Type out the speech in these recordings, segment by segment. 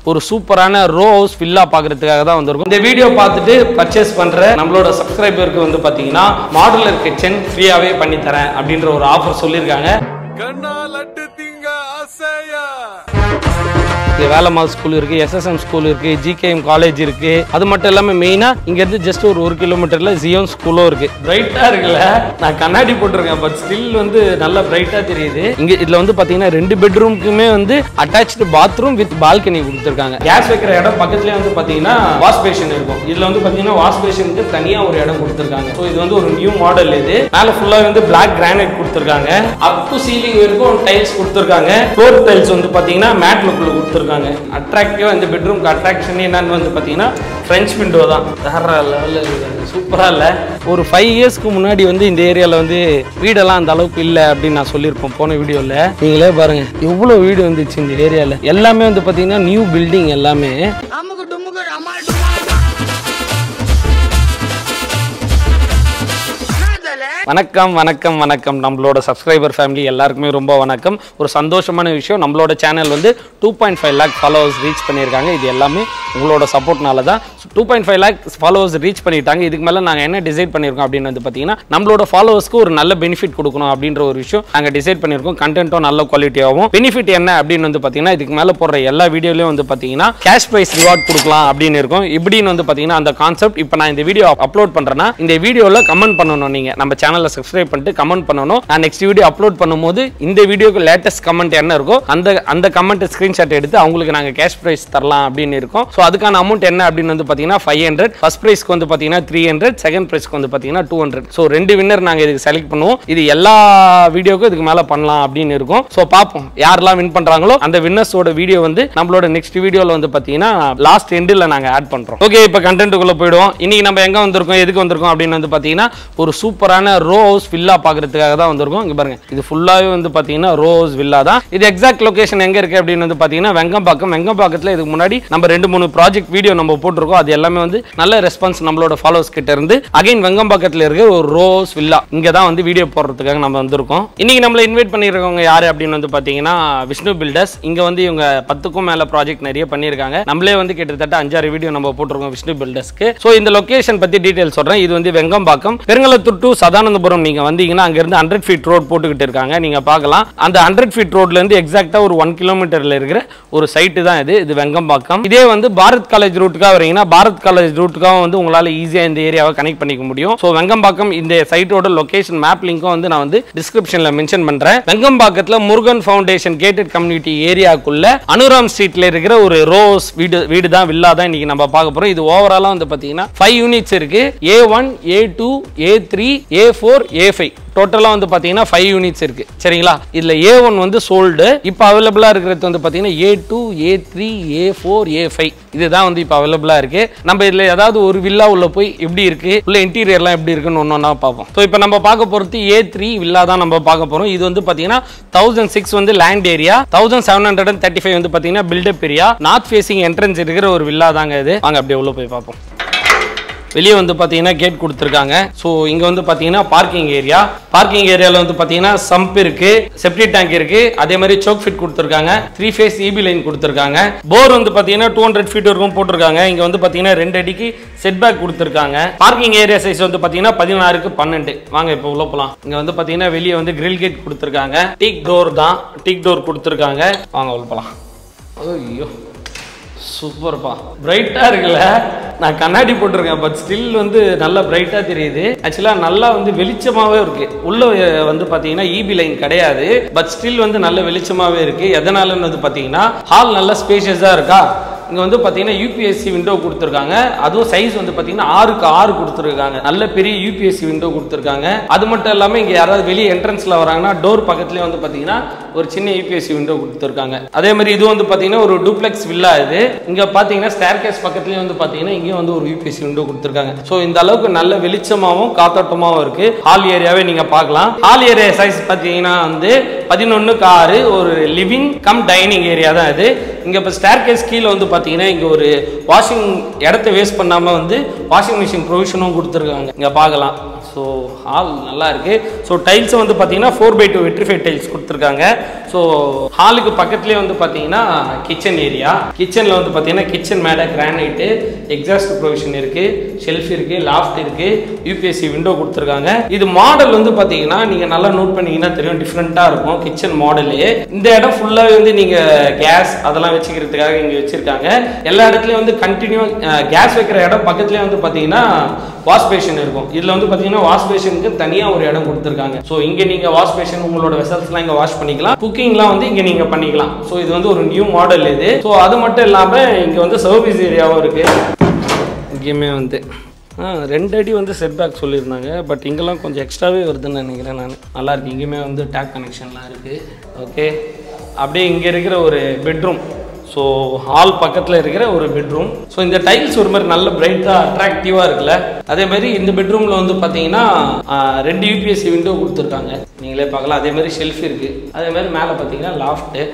ஒரு சூப்பரான row house villa பார்க்கறதுக்காக தான் வந்திருக்கோம். இந்த வீடியோ பார்த்துட்டு பர்ச்சேஸ் பண்ற நம்மளோட சப்ஸ்கிரைபருக்கு வந்து பாத்தீங்கன்னா மாடுலர் கிச்சன் ஃப்ரீயாவே பண்ணி தரேன் அப்படின்ற ஒரு ஆஃபர் சொல்லியிருக்காங்க. வேலம்மாள் ஸ்கூல் இருக்கு, SSM ஸ்கூல் இருக்கு, GKM காலேஜ் இருக்கு. அது மட்டும் இல்லாம மெயினா இங்க இருந்து ஜஸ்ட் ஒரு 1 கிலோமீட்டர்ல ஜியோன் ஸ்கூலும் இருக்கு. பிரைட்டா இருக்குல்ல, நான் கண்ணாடி போட்டிருக்கேன் பட் ஸ்டில் வந்து நல்லா பிரைட்டா தெரியுது. இங்க இதுல வந்து பாத்தீங்கன்னா 2 பெட்ரூமுக்குமே வந்து அட்டாச்டு பாத்ரூம் வித் பால்கனி கொடுத்துருக்காங்க. கேஸ் வைக்கிற இடம் பக்கத்துலயே வந்து பாத்தீங்கன்னா வாஷ் பேஷன் இருக்கும். இதுல வந்து பாத்தீங்கன்னா வாஷ் பேஷனுக்கு தனியா ஒரு இடம் கொடுத்துருக்காங்க. ஸோ இது வந்து ஒரு நியூ மாடல். இது மேல ஃபுல்லா வந்து பிளாக் கிரானைட் கொடுத்துருக்காங்க. அப் டு சீலிங் வரைக்கும் டைல்ஸ் கொடுத்துருக்காங்க. ஃப்ளோர் டைல்ஸ் வந்து பாத்தீங்கன்னா மேட் லுக்ல கொடுத்துருக்காங்க. அட்ராக்டிவா இந்த பெட்ரூம்க்கு அட்ராக்ஷன் என்னன்னு வந்து பாத்தீங்கன்னா ஃப்ரெஞ்ச் விண்டோ தான். வேற லெவல்ல சூப்பரா இல்ல. ஒரு 5 இயர்ஸ்க்கு முன்னாடி வந்து இந்த ஏரியால வந்து வீடெல்லாம் அந்த அளவுக்கு இல்ல அப்படின்னு நான் சொல்லியிருப்போம் போன வீடியோல. நீங்களே பாருங்க எவ்வளவு வீடு வந்துச்சு இந்த ஏரியால. எல்லாமே வந்து பாத்தீங்கன்னா நியூ பில்டிங் எல்லாமே. வணக்கம் வணக்கம் வணக்கம் நம்மளோட சப்ஸ்கிரைபர் ஃபேமிலி எல்லாருக்குமே ரொம்ப வணக்கம். ஒரு சந்தோஷமான விஷயம், நம்மளோட சேனல் வந்து 2.5 lakh ஃபாலோவர்ஸ் ரீச் பண்ணியிருக்காங்க. இது எல்லாமே உங்களோட சப்போர்ட்னால தான். 2.5 lakh ஃபாலோவர்ஸ் ரீச் பண்ணிட்டாங்க. இதுக்கு மேலே நாங்கள் என்ன டிசைட் பண்ணியிருக்கோம் அப்படின்னு வந்து பார்த்தீங்கன்னா நம்மளோட ஃபாலோவர்ஸ்க்கு ஒரு நல்ல பெனிஃபிட் கொடுக்கணும் அப்படின்ற ஒரு விஷயம் நாங்கள் டிசைட் பண்ணியிருக்கோம். கண்டென்ட்டும் நல்ல குவாலிட்டியாகவும். பெனிஃபிட் என்ன அப்படின்னு வந்து பார்த்தீங்கன்னா இதுக்கு மேலே போடுற எல்லா வீடியோலையும் வந்து பார்த்தீங்கன்னா கேஷ் ப்ரைஸ் ரிவார்ட் கொடுக்கலாம் அப்படின்னு இருக்கும். இப்படின்னு வந்து பார்த்தீங்கன்னா அந்த கான்செப்ட் இப்போ நான் இந்த வீடியோ அப்லோட் பண்ணுறேன்னா இந்த வீடியோவில் கமெண்ட் பண்ணணும். நீங்கள் நம்ம சேனலை சப்ஸ்கிரைப் பண்ணிட்டு கமெண்ட் பண்ணணும். நான் நெக்ஸ்ட் வீடியோ அப்லோட் பண்ணும்போது இந்த வீடியோக்கு லேட்டஸ்ட் கமெண்ட் என்ன இருக்கோ அந்த கமெண்ட் ஸ்கிரீன்ஷாட் எடுத்து அவங்களுக்கு நாங்கள் கேஷ் பிரைஸ் தரலாம் அப்படின்னு இருக்கோம். ஸோ அதுக்கான அமௌண்ட் என்ன அப்படின்னு வந்து பார்த்தீங்கன்னா 500. ஃபர்ஸ்ட் பிரைஸ்க்கு வந்து பார்த்தீங்கன்னா 300, செகண்ட் பிரைஸ்க்கு வந்து பார்த்தீங்கன்னா 200. ஸோ 2 வின்னர் நாங்கள் இதுக்கு செலக்ட் பண்ணுவோம். இது எல்லா வீடியோக்கும் இதுக்கு மேலே பண்ணலாம் அப்படின்னு இருக்கும். ஸோ பார்ப்போம் யாரெல்லாம் வின் பண்ணுறாங்களோ அந்த வின்னர்ஸோட வீடியோ வந்து நம்மளோட நெக்ஸ்ட் வீடியோவில் வந்து பார்த்தீங்கன்னா லாஸ்ட் எண்டில் நாங்கள் ஆட் பண்ணுறோம். ஓகே, இப்போ கண்டென்ட்டுக்குள்ளே போயிடுவோம். இன்னைக்கு நம்ம எங்கே வந்திருக்கோம், எதுக்கு வந்திருக்கோம் அப்படின்னு வந்து பார்த்தீங்கன்னா ஒரு சூப்பரான ரோ ஹவுஸ் வில்லா பார்க்கறதுக்காக தான் வந்திருக்கோம். இங்க பாருங்க, இது ஃபுல்லாவே வந்து பாத்தீங்கன்னா ரோ ஹவுஸ் வில்லா தான். இது எக்ஸாக்ட் லொகேஷன் எங்க இருக்கு அப்படின்னு வந்து பாத்தீங்கன்னா வெங்கம்பாக்கத்துல. இதுக்கு முன்னாடி நம்ம 2-3 ப்ராஜெக்ட் வீடியோ நம்ம போட்டுருக்கோம். அது எல்லாமே வந்து நல்ல ரெஸ்பான்ஸ் நம்மளோட ஃபாலோவர்ஸ் கிட்ட இருந்து. அகைன் வெங்கம்பாக்கத்துல இருக்க ஒரு ரோ ஹவுஸ் வில்லா இங்க தான் வந்து வீடியோ போடுறதுக்காக நம்ம வந்திருக்கோம். இன்னைக்கு நம்மள இன்வைட் பண்ணிருக்கவங்க யாரு அப்படின்னு வந்து பாத்தீங்கன்னா விஷ்ணு பில்டர்ஸ். இங்க வந்து இவங்க 10க்கும் மேல ப்ராஜெக்ட் நிறைய பண்ணிருக்காங்க. நம்மளே வந்து கிட்டத்தட்ட 5-6 வீடியோ நம்ம போட்டுருக்கோம் விஷ்ணு பில்டர்ஸ்க்கு. சோ இந்த லொகேஷன் பத்தி டீடைல் சொல்றேன். இது வந்து வெங்கம்பாக்கம், பெருங்கலத்தூர் டு சதானந்தபுரம். நீங்க வந்தீங்கன்னா அங்க இருந்து 100 feet ரோட் போட்டுக்கிட்டு இருக்காங்க. நீங்க பார்க்கலாம். அந்த 100 feet ரோட்ல இருந்து எக்ஸாக்ட்டா ஒரு 1 கிலோமீட்டர்ல இருக்கிற ஒரு சைட் தான் இது வெங்கம்பாக்கம். இதே வந்து பாரத் காலேஜ் ரூட்டுக்காக வரீங்கன்னா பாரத் காலேஜ் ரூட்டுக்காக வந்து உங்களால ஈஸியா இந்த ஏரியாவை கனெக்ட் பண்ணிக்க முடியும். ஸோ வெங்கம்பாக்கம் இந்த சைட்டோட லொகேஷன் மேப் லிங்க்கும் வந்து நான் வந்து டிஸ்கிரிப்ஷன்ல மென்ஷன் பண்றேன். வெங்கம்பாக்கத்துல முருகன் ஃபவுண்டேஷன் கேட்டட் கம்யூனிட்டி ஏரியாக்குள்ள அனுராம் ஸ்ட்ரீட்ல இருக்கிற ஒரு ரோஸ் வீடு தான் வில்லா தான் இன்னைக்கு நம்ம பார்க்க போறோம். இது ஓவராலா வந்து பாத்தீங்கன்னா 5 யூனிட்ஸ் இருக்கு. A1, A2, A3, A4, A5 டோட்டலா வந்து பாத்தீங்கன்னா 5 யூனிட்ஸ் இருக்கு. சரிங்களா? இதுல A1 வந்து சோல்டு. இப்போ அவைலபிளா இருக்கிறது வந்து பாத்தீங்கன்னா A2, A3, A4, A5 இதுதான் வந்து இப்போ அவைலபிளா இருக்கு. நம்ம இதுல ஏதாவது ஒரு வில்லா உள்ள போய் எப்படி இருக்கு, உள்ள இன்டீரியர்லாம் எப்படி இருக்குன்னு ஒன்னொன்னா பார்ப்போம். ஸோ இப்போ நம்ம பார்க்க போறது A3 வில்லா தான் நம்ம பார்க்க போறோம். இது வந்து பாத்தீங்கன்னா 1006 வந்து லேண்ட் ஏரியா, 1735 வந்து பாத்தீங்கன்னா build up area, north facing entrance இருக்கிற ஒரு வில்லா தாங்க இது. வாங்க அப்படியே உள்ள போய் பார்ப்போம். வெளியே வந்து பார்த்தீங்கன்னா கேட் கொடுத்துருக்காங்க. ஸோ இங்கே வந்து பார்த்தீங்கன்னா பார்க்கிங் ஏரியாவில் வந்து பார்த்தீங்கன்னா சம்ப் இருக்கு, செப்டி டேங்க் இருக்கு, அதே மாதிரி சோக் ஃபிட் கொடுத்துருக்காங்க, 3 phase EB லைன் கொடுத்துருக்காங்க. போர் வந்து பார்த்தீங்கன்னா 200 feet வரைக்கும் போட்டிருக்காங்க. இங்கே வந்து பார்த்தீங்கன்னா 2 அடிக்கு செட் பேக் கொடுத்துருக்காங்க. பார்க்கிங் ஏரியா சைஸ் வந்து பார்த்தீங்கன்னா 16க்கு 12. வாங்க இப்போ உள்ள போகலாம். இங்கே வந்து பார்த்தீங்கன்னா வெளியே வந்து கிரில் கேட் கொடுத்துருக்காங்க. டீக் டோர் கொடுத்துருக்காங்க. வாங்க உள்ள போகலாம். ஐயோ சூப்பர்ப்பா, பிரைட்டா இருக்குல்ல. நான் கண்ணாடி போட்டிருக்கேன் பட் ஸ்டில் வந்து நல்லா பிரைட்டா தெரியுது. ஆக்சுவலா நல்லா வந்து வெளிச்சமாவே இருக்கு. உள்ள வந்து பாத்தீங்கன்னா EB லைன் கிடையாது, பட் ஸ்டில் வந்து நல்ல வெளிச்சமாவே இருக்கு. எதனாலன்னு வந்து பாத்தீங்கன்னா ஹால் நல்ல ஸ்பேஷியஸா இருக்கா. இங்க வந்து பாத்தீங்கன்னா UPSC விண்டோ கொடுத்துருக்காங்க. அதுவும் சைஸ் வந்து பாத்தீங்கன்னா 6க்கு 6 கொடுத்துருக்காங்க. நல்ல பெரிய UPSC விண்டோ கொடுத்துருக்காங்க. அது மட்டும் இல்லாம இங்க யாராவது வெளியே என்ட்ரன்ஸ்ல வராங்கன்னா டோர் பக்கத்துலயே வந்து பாத்தீங்கன்னா ஒரு சின்ன UPSC விண்டோ கொடுத்துருக்காங்க. அதே மாதிரி இது வந்து பாத்தீங்கன்னா ஒரு டூப்ளெக்ஸ் வில்லா இது. இங்க பாத்தீங்கன்னா ஸ்டேர்கேஸ் பக்கத்துலயே வந்து பாத்தீங்கன்னா இங்கேயும் வந்து ஒரு UPSC விண்டோ கொடுத்துருக்காங்க. ஸோ இந்த அளவுக்கு நல்ல வெளிச்சமாவும் காத்தோட்டமாவும் இருக்கு. ஹால் ஏரியாவே நீங்க பார்க்கலாம். ஹால் ஏரியா சைஸ் பாத்தீங்கன்னா வந்து 11க்கு 6 ஒரு லிவிங் கம் டைனிங் ஏரியா தான் இது. இங்க இப்போ ஸ்டேர்கேஸ் கீழே வந்து பாத்தீங்கன்னா இங்க ஒரு வாஷிங் இடத்தை வேஸ்ட் பண்ணாம வந்து வாஷிங் மிஷின் ப்ரொவிஷனும் கொடுத்துருக்காங்க. இங்க பார்க்கலாம். ஸோ ஹால் நல்லா இருக்கு. ஸோ டைல்ஸ் வந்து பார்த்தீங்கன்னா 4x2 வெட்ரிஃபைட் டைல்ஸ் கொடுத்துருக்காங்க. ஸோ ஹாலுக்கு பக்கத்துலேயே வந்து பார்த்தீங்கன்னா கிச்சன் ஏரியா. கிச்சனில் வந்து பார்த்தீங்கன்னா கிச்சன் மேலே கிரானைட்டு, எக்ஸாஸ்ட் ப்ரொவிஷன் இருக்குது, ஷெல்ஃப் இருக்குது, லாஃப்ட் இருக்குது, யூபிஎஸ்சி விண்டோ கொடுத்துருக்காங்க. இது மாடல் வந்து பார்த்தீங்கன்னா நீங்கள் நல்லா நோட் பண்ணிங்கன்னா தெரியும், டிஃப்ரெண்ட்டாக இருக்கும் கிச்சன் மாடலே. இந்த இடம் ஃபுல்லாகவே வந்து நீங்கள் கேஸ் அதெல்லாம் வச்சுக்கிறதுக்காக இங்கே வச்சுருக்காங்க. எல்லா இடத்துலையும் வந்து கண்டினியூ கேஸ் வைக்கிற இடம் பக்கத்துலேயே வந்து பார்த்தீங்கன்னா வாஷ் பேஷன் இருக்கும். இதில் வந்து பார்த்தீங்கன்னா வாஷ் பேஷனுக்கு தனியாக ஒரு இடம் கொடுத்துருக்காங்க. ஸோ இங்கே நீங்கள் வாஷ் பேஷன் உங்களோட வெசல்ஸ்லாம் இங்கே வாஷ் பண்ணிக்கலாம், குக்கிங்லாம் வந்து இங்கே நீங்கள் பண்ணிக்கலாம். ஸோ இது வந்து ஒரு நியூ மாடல் இது. ஸோ அது மட்டும் இல்லாமல் இங்கே வந்து சர்வீஸ் ஏரியாவும் இருக்குது. இங்கேயுமே வந்து 2 அடி வந்து செட் பேக் சொல்லியிருந்தாங்க. பட் இங்கெல்லாம் கொஞ்சம் எக்ஸ்ட்ராவே வருதுன்னு நினைக்கிறேன் நான். நல்லா இருக்கு. இங்கேயுமே வந்து டேப் கனெக்ஷன்லாம் இருக்குது. ஓகே, அப்படியே இங்கே இருக்கிற ஒரு பெட்ரூம். ஸோ ஹால் பக்கத்தில் இருக்கிற ஒரு பெட்ரூம். ஸோ இந்த டைல்ஸ் ஒரு மாதிரி நல்ல பிரைட்டாக அட்ராக்டிவாக இருக்குல்ல. அதே மாதிரி இந்த பெட்ரூமில் வந்து பார்த்தீங்கன்னா 2 யூபிஎஸ்சி விண்டோ கொடுத்துருக்காங்க, நீங்களே பார்க்கலாம். அதே மாதிரி ஷெல்ஃப் இருக்குது. அதே மாதிரி மேலே பார்த்தீங்கன்னா லாஃப்ட்டு.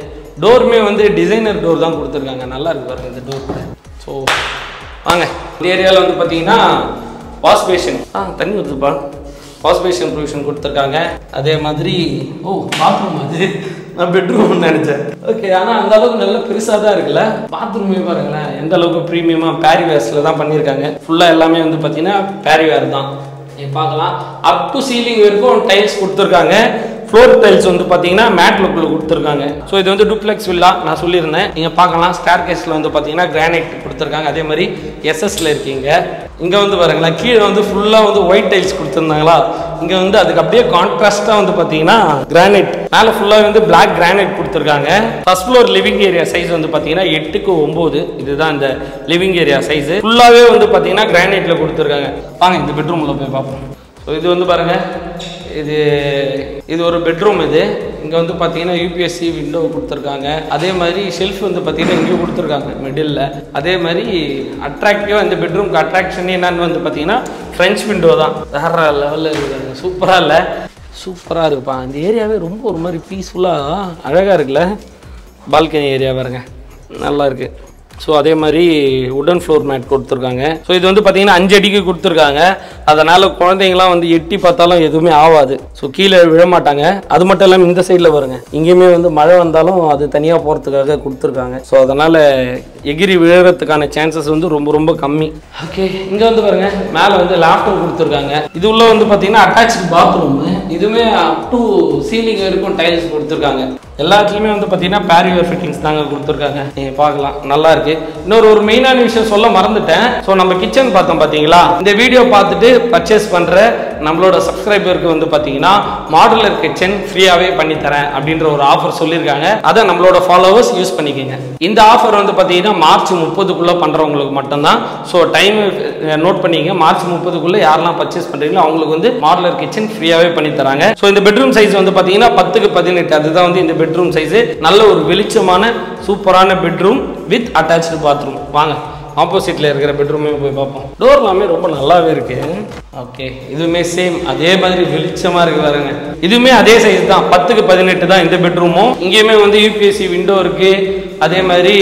டோருமே வந்து டிசைனர் டோர் தான் கொடுத்துருக்காங்க. நல்லா இருக்கு பாருங்க இந்த டோர். ஸோ வாங்க, இந்த ஏரியாவில் வந்து பார்த்தீங்கன்னா வாஷ் பேஷன் தண்ணி வருதுப்பா. வாஷ் பேஷன் ப்ரொவிஷன் கொடுத்துருக்காங்க. அதே மாதிரி பாத்ரூம், அது நான் பெட்ரூம்னு நினச்சேன். ஓகே, ஆனால் அந்த அளவுக்கு நல்ல பெருசாக தான் இருக்குல்ல. பாத்ரூமே பாருங்களேன் எந்த அளவுக்கு ப்ரீமியமாக பேரிவேர்ஸில் தான் பண்ணியிருக்காங்க. ஃபுல்லாக எல்லாமே வந்து பார்த்தீங்கன்னா பேரிவேர் தான். நீங்கள் பார்க்கலாம், அப் டு சீலிங் வரைக்கும் டைல்ஸ் கொடுத்துருக்காங்க. ஃப்ளோர் டைல்ஸ் வந்து பார்த்தீங்கன்னா மேட் லுக்கில் கொடுத்துருக்காங்க. ஸோ இது வந்து டூப்ளெக்ஸ் வில்லா நான் சொல்லியிருந்தேன். நீங்கள் பார்க்கலாம், ஸ்டார் கேஸில் வந்து பார்த்தீங்கன்னா கிரானைட் கொடுத்துருக்காங்க. அதே மாதிரி எஸ்எஸ்ல இருக்கீங்க. இங்கே வந்து பாருங்களா, கீழே வந்து ஃபுல்லாக வந்து ஒயிட் டைல்ஸ் கொடுத்துருந்தாங்களா. இங்கே வந்து அதுக்கு அப்படியே கான்ட்ராஸ்டாக வந்து பார்த்தீங்கன்னா கிரானைட், மேலே ஃபுல்லாக வந்து பிளாக் கிரானைட் கொடுத்துருக்காங்க. First floor living area size வந்து பார்த்தீங்கன்னா 8க்கு 9. இதுதான் இந்த லிவிங் ஏரியா சைஸ். ஃபுல்லாகவே வந்து பார்த்தீங்கன்னா கிரானைட்டில் கொடுத்துருக்காங்க. வாங்க இந்த பெட்ரூமில் போய் பார்ப்போம். ஸோ இது வந்து பாருங்கள், இது ஒரு பெட்ரூம். இது இங்கே வந்து பார்த்தீங்கன்னா யூபிஎஸ்சி விண்டோ கொடுத்துருக்காங்க. அதே மாதிரி ஷெல்ஃப் வந்து பார்த்தீங்கன்னா இங்கேயும் கொடுத்துருக்காங்க மிடில். அதே மாதிரி அட்ராக்டிவாக இந்த பெட்ரூம்க்கு அட்ராக்ஷன் என்னன்னு வந்து பார்த்தீங்கன்னா ஃப்ரெஞ்ச் விண்டோ தான். வேற லெவலில் இருக்குங்க, சூப்பராக இல்லை, சூப்பராக இருக்குப்பா. இந்த ஏரியாவே ரொம்ப ஒரு மாதிரி பீஸ்ஃபுல்லாக அழகாக இருக்குல்ல. பால்கனி ஏரியா பாருங்க, நல்லா இருக்குது. ஸோ அதே மாதிரி உடன் ஃப்ளோர் மேட் கொடுத்துருக்காங்க. ஸோ இது வந்து பார்த்தீங்கன்னா 5 அடிக்கு கொடுத்துருக்காங்க. அதனால் குழந்தைங்களாம் வந்து எட்டி பார்த்தாலும் எதுவுமே ஆகாது. ஸோ கீழே விழமாட்டாங்க. அது மட்டும் இல்லாமல் இந்த சைடில் பாருங்க, இங்கேயுமே வந்து மழை வந்தாலும் அது தனியாக போகிறதுக்காக கொடுத்துருக்காங்க. ஸோ அதனால் எகிரி விழுறதுக்கான சான்சஸ் வந்து ரொம்ப ரொம்ப கம்மி. ஓகே, இங்கே வந்து பாருங்க, மேலே வந்து லேப்டாப் கொடுத்துருக்காங்க. இது உள்ள வந்து பார்த்தீங்கன்னா அட்டாச்சு பாத்ரூம். இதுவுமே அப் டு சீலிங் வரைக்கும் டைல்ஸ் கொடுத்துருக்காங்க. எல்லாத்துலேயுமே வந்து பார்த்தீங்கன்னா பேரிவேர் ஃபிட்டிங்ஸ் தாங்க கொடுத்துருக்காங்க. நீங்கள் பார்க்கலாம், நல்லா இருக்கு. ஒரு மெயினான விஷயம் சொல்ல மறந்துட்டேன். ஸோ நம்ம கிச்சன் பார்த்தோம் பார்த்தீங்களா. இந்த வீடியோ பார்த்துட்டு பர்ச்சேஸ் பண்ணுற நம்மளோட சப்ஸ்கிரைபருக்கு வந்து பார்த்தீங்கன்னா மாடுலர் கிச்சன் ஃப்ரீயாகவே பண்ணி தரேன் அப்படின்ற ஒரு ஆஃபர் சொல்லியிருக்காங்க. அதை நம்மளோட ஃபாலோவர்ஸ் யூஸ் பண்ணிக்கோங்க. இந்த ஆஃபர் வந்து பார்த்தீங்கன்னா மார்ச் 30க்குள்ளே பண்ணுறவங்களுக்கு மட்டும்தான். ஸோ டைம் நோட் பண்ணிக்கங்க. மார்ச் 30க்குள்ளே யாரெல்லாம் பர்ச்சேஸ் பண்ணுறீங்களோ அவங்களுக்கு வந்து மாடுலர் கிச்சன் ஃப்ரீயாகவே பண்ணி தராங்க. ஸோ இந்த பெட்ரூம் சைஸ் வந்து பார்த்தீங்கன்னா 10க்கு 18. அதுதான் வந்து இந்த பெட்ரூம் சைஸ். நல்ல ஒரு வெளிச்சமான சூப்பரான பெட்ரூம் வித் அட்டாச்டு பாத்ரூம். வாங்க ஆப்போசிட்ல இருக்கிற பெட்ரூமே போய் பார்ப்போம். டோர் எல்லாமே ரொம்ப நல்லாவே இருக்கு. ஓகே, இதுவுமே சேம் அதே மாதிரி வெளிச்சமா இருக்கு பாருங்க. இதுவுமே அதே சைஸ் தான், 10க்கு 18 தான் இந்த பெட்ரூமும். இங்கேயுமே வந்து யூபிஎஸ்சி விண்டோ இருக்கு. அதே மாதிரி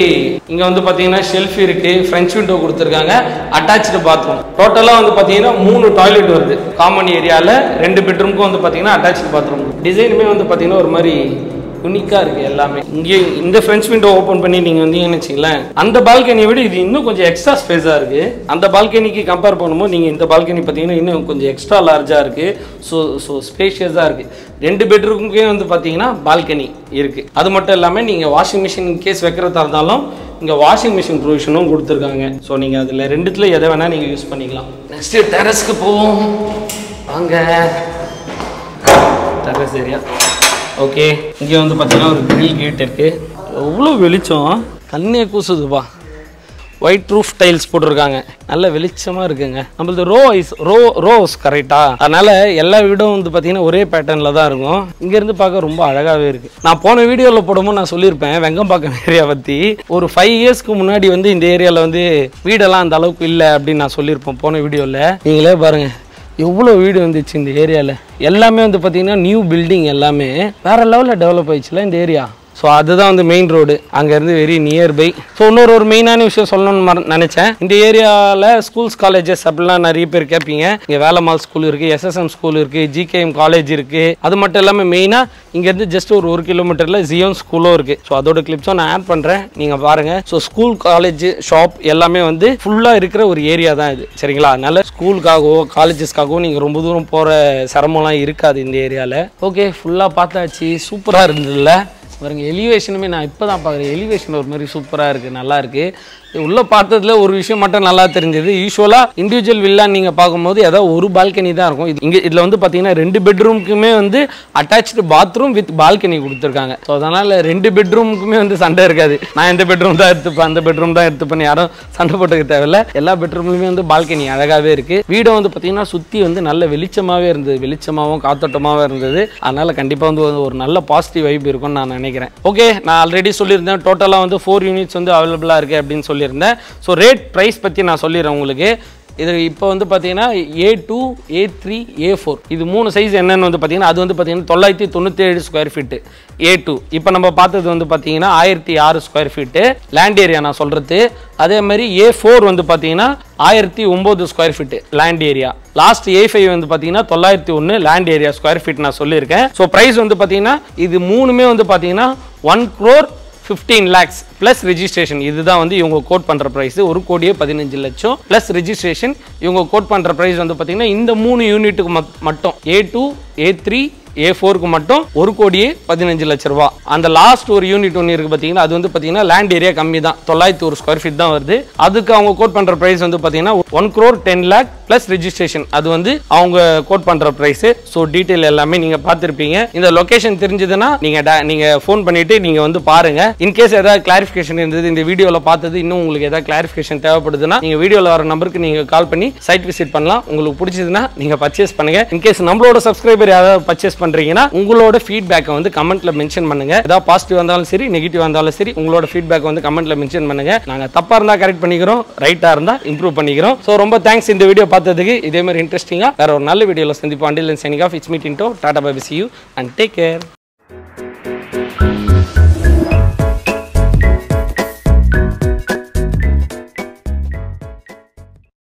இங்க வந்து பாத்தீங்கன்னா ஷெல்ஃப் இருக்கு, ஃப்ரெஞ்ச் விண்டோ கொடுத்துருக்காங்க, அட்டாச்டு பாத்ரூம். டோட்டலா வந்து பாத்தீங்கன்னா 3 டாய்லெட் வருது. காமன் ஏரியால 2 பெட்ரூமுக்கும் வந்து பாத்தீங்கன்னா அட்டாச்டு பாத்ரூம். டிசைனுமே வந்து பாத்தீங்கன்னா ஒரு மாதிரி யூனிக்காக இருக்குது எல்லாமே. இங்கே இந்த ஃப்ரெஞ்ச் விண்டோ ஓப்பன் பண்ணி நீங்கள் வந்தீங்கன்னு வச்சுங்களேன், அந்த பால்கனியை விட இது இன்னும் கொஞ்சம் எக்ஸ்ட்ரா ஸ்பேஸாக இருக்குது. அந்த பால்கனிக்கு கம்பேர் பண்ணும்போது நீங்கள் இந்த பால்கனி பார்த்தீங்கன்னா இன்னும் கொஞ்சம் எக்ஸ்ட்ரா லார்ஜாக இருக்குது. ஸோ ஸ்பேஷியஸாக இருக்குது. 2 பெட்ரூமுக்கே வந்து பார்த்தீங்கன்னா பால்கனி இருக்குது. அது மட்டும் இல்லாமல் நீங்கள் வாஷிங் மிஷின் கேஸ் வைக்கிறதா இருந்தாலும் இங்கே வாஷிங் மிஷின் ப்ரொவிஷனும் கொடுத்துருக்காங்க. ஸோ நீங்கள் அதில் 2த்துல எதை வேணால் நீங்கள் யூஸ் பண்ணிக்கலாம். நெக்ஸ்ட்டு டெரஸ்க்கு போவோம் வாங்க. Terrace area. ஓகே, இங்கே வந்து பார்த்தீங்கன்னா ஒரு கிரில் கேட் இருக்குது. எவ்வளோ வெளிச்சம், கண்ணே கூசுதுப்பா. ஒயிட் ரூஃப் டைல்ஸ் போட்டிருக்காங்க, நல்ல வெளிச்சமாக இருக்குங்க. நம்மளது ரோஸ் கரெக்டாக, அதனால் எல்லா வீடும் வந்து பார்த்தீங்கன்னா ஒரே பேட்டர்னில் தான் இருக்கும். இங்கேருந்து பார்க்க ரொம்ப அழகாகவே இருக்குது. நான் போன வீடியோவில் போடும்போது நான் சொல்லியிருப்பேன் வெங்கம்பாக்கம் ஏரியா பற்றி. ஒரு 5 இயர்ஸ்க்கு முன்னாடி வந்து இந்த ஏரியாவில் வந்து வீடெல்லாம் அந்த அளவுக்கு இல்லை அப்படின்னு நான் சொல்லியிருப்பேன் போன வீடியோவில். நீங்களே பாருங்கள் எவ்வளோ வீடு வந்துச்சு இந்த ஏரியாவில். எல்லாமே வந்து பார்த்தீங்கன்னா நியூ பில்டிங், எல்லாமே வேறு லெவலில் டெவலப் ஆயிடுச்சுல இந்த ஏரியா. ஸோ அதுதான் வந்து மெயின் ரோடு, அங்கேருந்து வெரி நியர்பை. ஸோ இன்னொரு மெயினான விஷயம் சொல்லணும்னு நினச்சேன். இந்த ஏரியாவில் ஸ்கூல்ஸ் காலேஜஸ் அப்படிலாம் நிறைய பேர் கேட்பீங்க. இங்கே வேலம்மாள் ஸ்கூல் இருக்குது, SSM ஸ்கூல் இருக்குது, GKM காலேஜ் இருக்குது. அது மட்டும் இல்லாமல் மெயினாக இங்கேருந்து ஜஸ்ட் ஒரு கிலோமீட்டரில் ஜியோன் ஸ்கூலும் இருக்குது. ஸோ அதோட கிளிப்ஸும் நான் ஆட் பண்ணுறேன், நீங்கள் பாருங்கள். ஸோ ஸ்கூல் காலேஜ் ஷாப் எல்லாமே வந்து ஃபுல்லாக இருக்கிற ஒரு ஏரியா தான் இது, சரிங்களா? அதனால ஸ்கூலுக்காகவோ காலேஜஸ்க்காகவோ நீங்கள் ரொம்ப தூரம் போகிற சிரமம்லாம் இருக்காது இந்த ஏரியாவில். ஓகே, ஃபுல்லாக பார்த்தாச்சு. சூப்பராக இருந்ததில்ல பாருங்க. எலிவேஷனுமே நான் இப்போ தான் பார்க்குறேன். எலிவேஷன் ஒரு மாதிரி சூப்பராக இருக்குது, நல்லா இருக்குது. உள்ளே பார்த்ததுல ஒரு விஷயம் மட்டும் நல்லா தெரிஞ்சது. யூஸ்வலாக இண்டிவிஜுவல் வில்லான்னு நீங்கள் பார்க்கும்போது ஏதாவது ஒரு பால்கனி தான் இருக்கும். இதில் வந்து பார்த்தீங்கன்னா 2 பெட்ரூமுக்குமே வந்து அட்டாச்சு பாத்ரூம் வித் பால்கனி கொடுத்துருக்காங்க. ஸோ அதனால் 2 பெட்ரூமுக்குமே வந்து சண்டை இருக்காது. நான் இந்த பெட்ரூம் தான் எடுத்துப்பேன், அந்த பெட்ரூம் தான் எடுத்துப்பேன், யாரும் சண்டை போட்டுக்க தேவையில்லை. எல்லா பெட்ரூம்லையுமே வந்து பால்கனி அழகாகவே இருக்குது. வீடும் வந்து பார்த்தீங்கன்னா சுற்றி வந்து நல்ல வெளிச்சமாகவே இருந்தது, வெளிச்சமாகவும் காத்தோட்டமாகவும் இருந்தது. அதனால் கண்டிப்பாக வந்து ஒரு நல்ல பாசிட்டிவ் வைப் இருக்கும்னு நான் நினைக்கிறேன். ஓகே, நான் ஆல்ரெடி சொல்லியிருந்தேன் டோட்டலாக வந்து 4 யூனிட்ஸ் வந்து அவைலபிளாக இருக்குது அப்படின்னு சொல்லியிருந்தேன். ஸோ ரேட் ப்ரைஸ் பற்றி நான் சொல்லிடுறேன் உங்களுக்கு. இது இப்போ வந்து பார்த்தீங்கன்னா A2, A3, A4 இது 3 சைஸ் என்னென்னு வந்து பார்த்தீங்கன்னா அது வந்து பார்த்தீங்கன்னா 997 ஸ்கொயர் ஃபீட்டு A2. இப்போ நம்ம பார்த்தது வந்து பார்த்தீங்கன்னா 1006 ஸ்கொயர் ஃபீட்டு லேண்ட் ஏரியா நான் சொல்கிறது. அதே மாதிரி A4 வந்து பார்த்தீங்கன்னா 1009 square feet land area. Last A5 வந்து பார்த்தீங்கன்னா 901 லேண்ட் ஏரியா ஸ்கொயர் ஃபீட் நான் சொல்லியிருக்கேன். ஸோ ப்ரைஸ் வந்து பார்த்தீங்கன்னா இது 3மே வந்து பார்த்தீங்கன்னா 1,15 lakhs ப்ளஸ் ரெஜிஸ்ட்ரேஷன். இதுதான் வந்து இவங்க கோட் பண்ணுற ப்ரைஸ். 1,15 லட்சம் ப்ளஸ் ரெஜிஸ்ட்ரேஷன். இவங்க கோட் பண்ணுற ப்ரைஸ் வந்து பார்த்தீங்கன்னா இந்த 3 யூனிட்டுக்கு மட்டும் A2, A3, A4க்கு மட்டும் 1,15 லட்ச ரூபா. அந்த லாஸ்ட் ஒரு யூனிட் ஒன்று இருக்குது பார்த்தீங்கன்னா அது வந்து பார்த்தீங்கன்னா லேண்ட் ஏரியா கம்மி தான், 901 ஸ்கொயர் ஃபீட் தான் வருது. அதுக்கு அவங்க கோட் பண்ணுற ப்ரைஸ் வந்து பார்த்தீங்கன்னா 1,10 lakh ப்ளஸ் ரெஜிஸ்ட்ரேஷன். அது வந்து அவங்க கோட் பண்ணுற ப்ரைஸ். ஸோ டீட்டெயில் எல்லாமே நீங்கள் பார்த்துருப்பீங்க. இந்த லொக்கேஷன் தெரிஞ்சதுன்னா நீங்கள் ஃபோன் பண்ணிவிட்டு நீங்கள் வந்து பாருங்கள். இன்கேஸ் ஏதாவது கிளாரிஃபிகேஷன் இருந்தது இந்த வீடியோவில் பார்த்தது இன்னும் உங்களுக்கு ஏதாவது கிளாரிஃபிகேஷன் தேவைப்படுதுன்னா நீங்கள் வீடியோவில் வர நம்பருக்கு நீங்கள் கால் பண்ணி சைட் விசிட் பண்ணலாம். உங்களுக்கு பிடிச்சதுன்னா நீங்கள் பர்ச்சேஸ் பண்ணுங்கள். இன்கேஸ் நம்மளோட சப்ஸ்கிரைபர் யாராவது பர்ச்சேஸ் பண்றீங்கன்னா உங்களோட ஃபீட்பேக்கை வந்து கமெண்ட்ல மென்ஷன் பண்ணுங்க. ஏதாவது பாசிட்டிவ் வந்தாலும் சரி நெகட்டிவ் வந்தாலும் சரி உங்களோட ஃபீட்பேக் வந்து கமெண்ட்ல மென்ஷன் பண்ணுங்க. நாங்க தப்பா இருந்தா கரெக்ட் பண்ணிக்கிறோம், ரைட்டா இருந்தா இம்ப்ரூவ் பண்ணிக்கிறோம். சோ ரொம்ப தேங்க்ஸ் இந்த வீடியோ பார்த்ததுக்கு. இதே மாதிரி இன்ட்ரெஸ்டிங்கா வேற ஒரு நல்ல வீடியோல சந்திப்போம். Until then, signing off, it's me Tinto. Tata, bye, see you and take care.